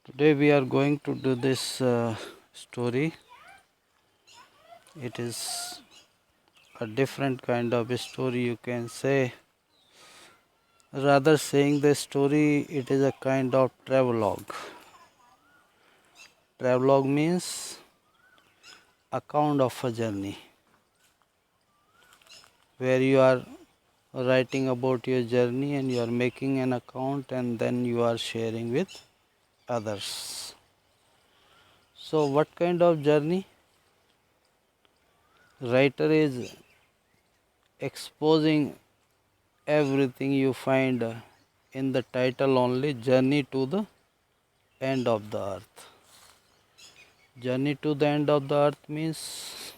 Today we are going to do this story. It is a different kind of story, you can say. Rather saying the story, it is a kind of travelogue. Travelogue means account of a journey, where you are writing about your journey and you are making an account and then you are sharing with others. So what kind of journey? Writer is exposing everything you find in the title only, Journey to the End of the Earth. Journey to the end of the earth means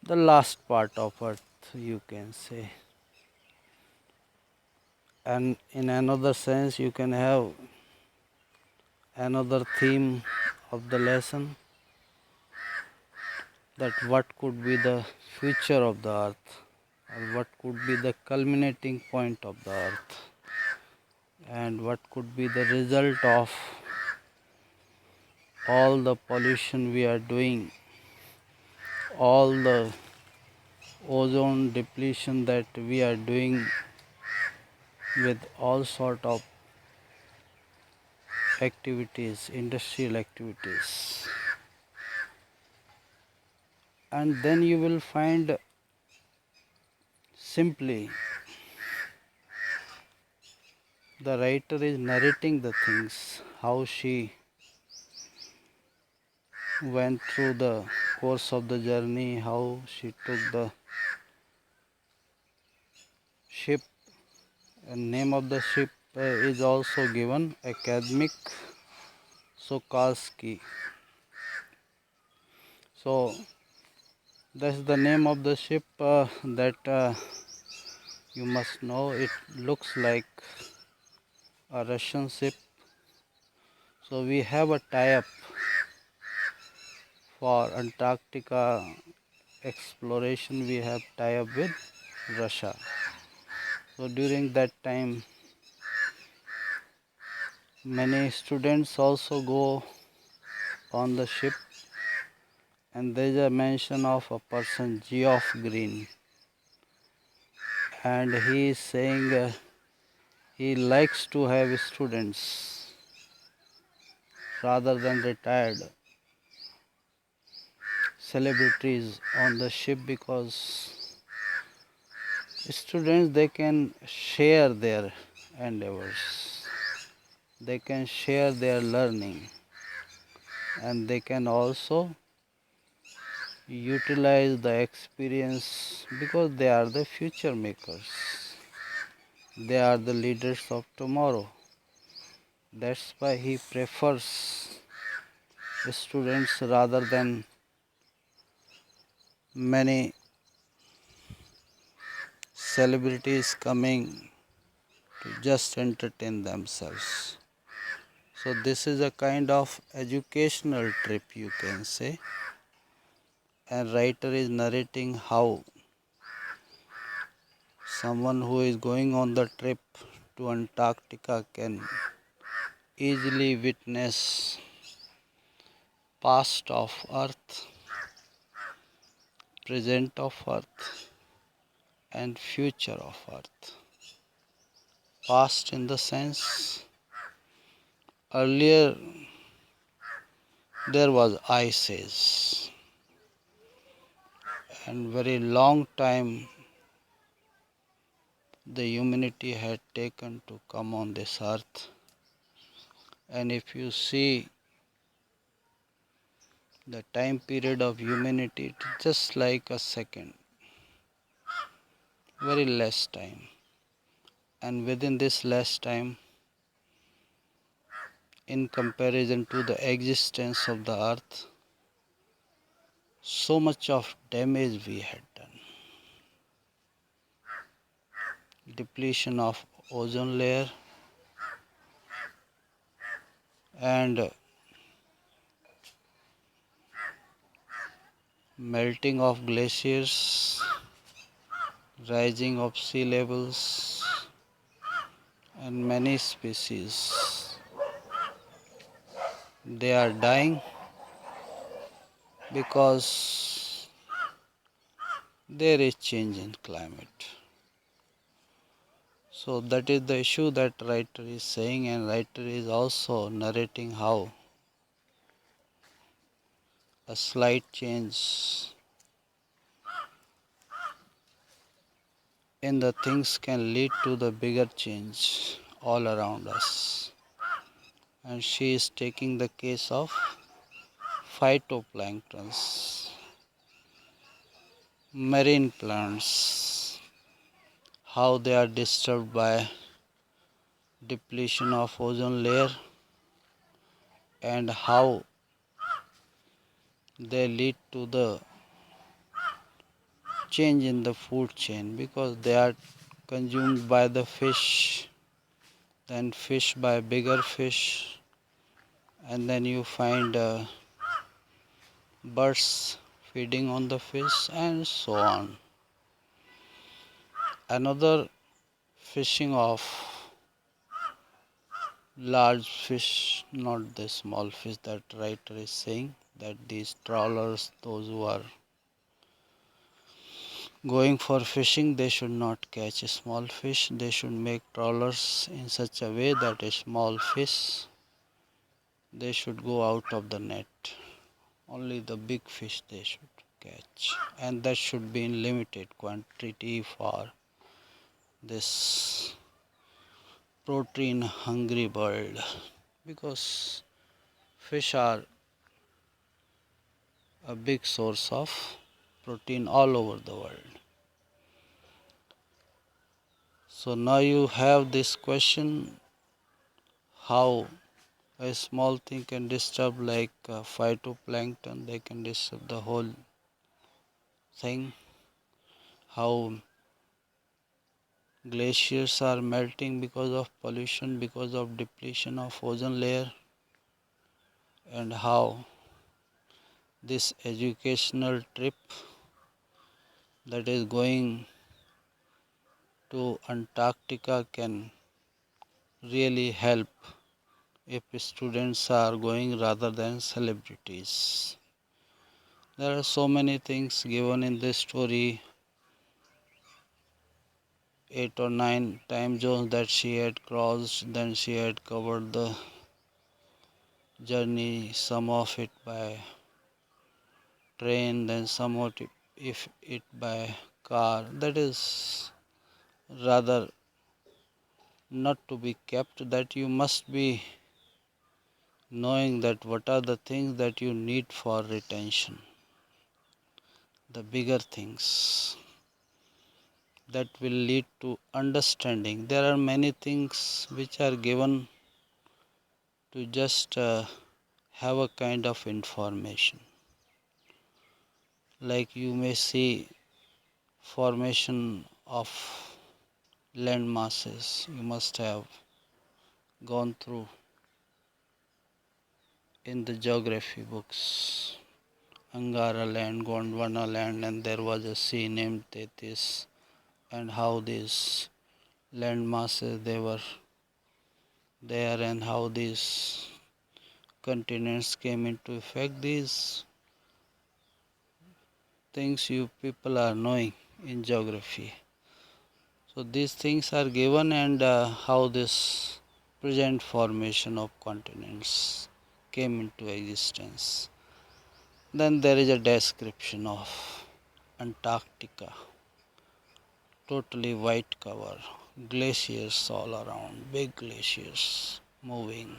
the last part of earth, you can say. And in another sense, you can have another theme of the lesson, that what could be the future of the earth, or what could be the culminating point of the earth, and what could be the result of all the pollution we are doing, all the ozone depletion that we are doing with all sort of activities, industrial activities. And then you will find simply the writer is narrating the things, how she went through the course of the journey, how she took the ship. And name of the ship is also given, academic Sokalski. So that's the name of the ship that you must know. It looks like a Russian ship. So we have a tie-up for Antarctica exploration. We have tie-up with Russia. So during that time, many students also go on the ship, and there is a mention of a person, Geoff Green, and he is saying he likes to have students rather than retired celebrities on the ship, because students, they can share their endeavors, they can share their learning, and they can also utilize the experience, because they are the future makers, they are the leaders of tomorrow. That's why he prefers students rather than many celebrities coming to just entertain themselves. So this is a kind of educational trip, you can say. And writer is narrating how someone who is going on the trip to Antarctica can easily witness past of earth, present of earth, and future of earth. Past in the sense, earlier there was ices, and very long time the humanity had taken to come on this earth. And if you see the time period of humanity, it's just like a second, very less time. And within this less time, in comparison to the existence of the earth, so much of damage we had done. Depletion of ozone layer, and melting of glaciers, rising of sea levels, and many species they are dying because there is change in climate. So that is the issue that writer is saying, and writer is also narrating how a slight change in the things can lead to the bigger change all around us. And she is taking the case of phytoplanktons, marine plants, how they are disturbed by depletion of ozone layer and how they lead to the change in the food chain because they are consumed by the fish, then fish by bigger fish, and then you find birds feeding on the fish and so on. Another fishing of large fish, not the small fish that writer is saying, that these trawlers, those who are going for fishing, they should not catch small fish. They should make trawlers in such a way that a small fish, they should go out of the net. Only the big fish they should catch. And that should be in limited quantity for this protein hungry bird. Because fish are a big source of protein all over the world. So now you have this question, how a small thing can disturb like phytoplankton, they can disturb the whole thing. How glaciers are melting because of pollution, because of depletion of ozone layer, and how this educational trip that is going to Antarctica can really help if students are going rather than celebrities. There are so many things given in this story, 8 or 9 time zones that she had crossed, then she had covered the journey, some of it by train, then some of it if it by car. That is rather not to be kept, that you must be knowing that what are the things that you need for retention, the bigger things that will lead to understanding. There are many things which are given to just have a kind of information. Like you may see formation of land masses. You must have gone through in the geography books. Angara land, Gondwana land, and there was a sea named Tethys, and how these land masses they were there and how these continents came into effect. These things you people are knowing in geography. So these things are given, and how this present formation of continents came into existence. Then there is a description of Antarctica, totally white cover, glaciers all around, big glaciers moving.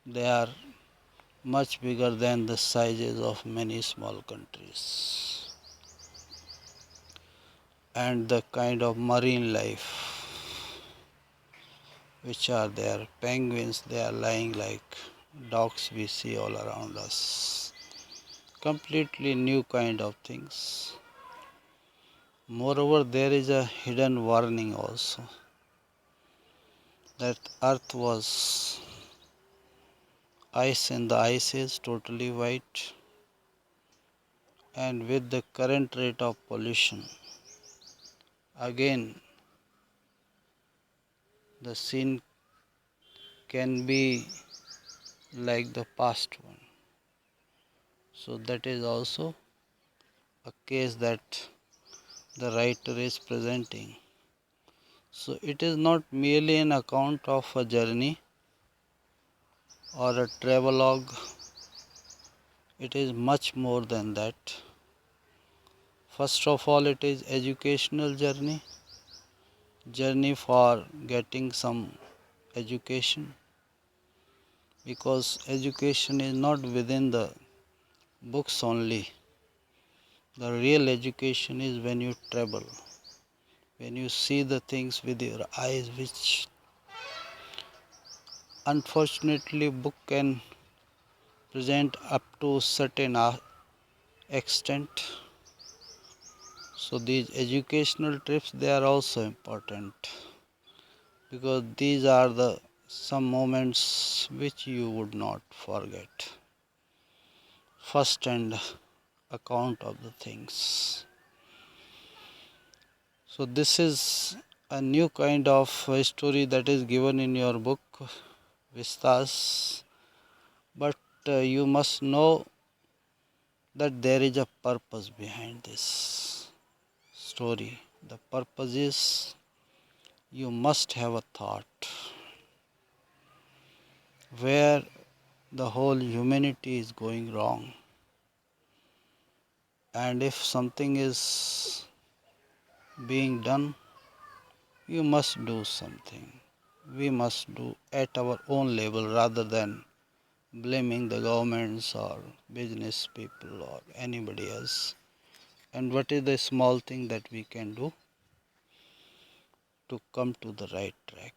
They are much bigger than the sizes of many small countries. And the kind of marine life which are there, penguins, they are lying like dogs we see all around us. Completely new kind of things. Moreover, there is a hidden warning also that earth was ice in the ice age, totally white, and with the current rate of pollution, again the scene can be like the past one. So that is also a case that the writer is presenting. So it is not merely an account of a journey or a travelogue, it is much more than that. First of all, it is educational journey for getting some education, because education is not within the books only. The real education is when you travel, when you see the things with your eyes, which unfortunately book can present up to certain extent. So these educational trips, they are also important, because these are the some moments which you would not forget. First hand account of the things. So this is a new kind of story that is given in your book Vistas, but you must know that there is a purpose behind this story. The purpose is you must have a thought where the whole humanity is going wrong, and if something is being done, you must do something. We must do at our own level rather than blaming the governments or business people or anybody else. And what is the small thing that we can do to come to the right track?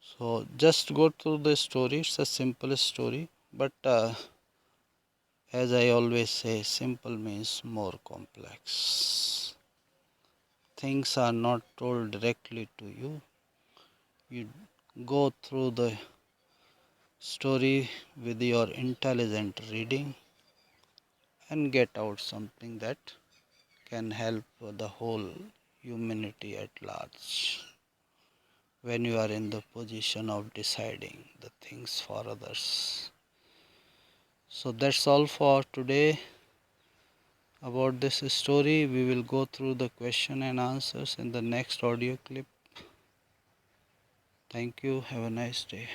So just go through the story. It's a simple story, but as I always say, simple means more complex. Things are not told directly to you. You go through the story with your intelligent reading and get out something that can help the whole humanity at large when you are in the position of deciding the things for others. So that's all for today about this story. We will go through the question and answers in the next audio clip. Thank you. Have a nice day.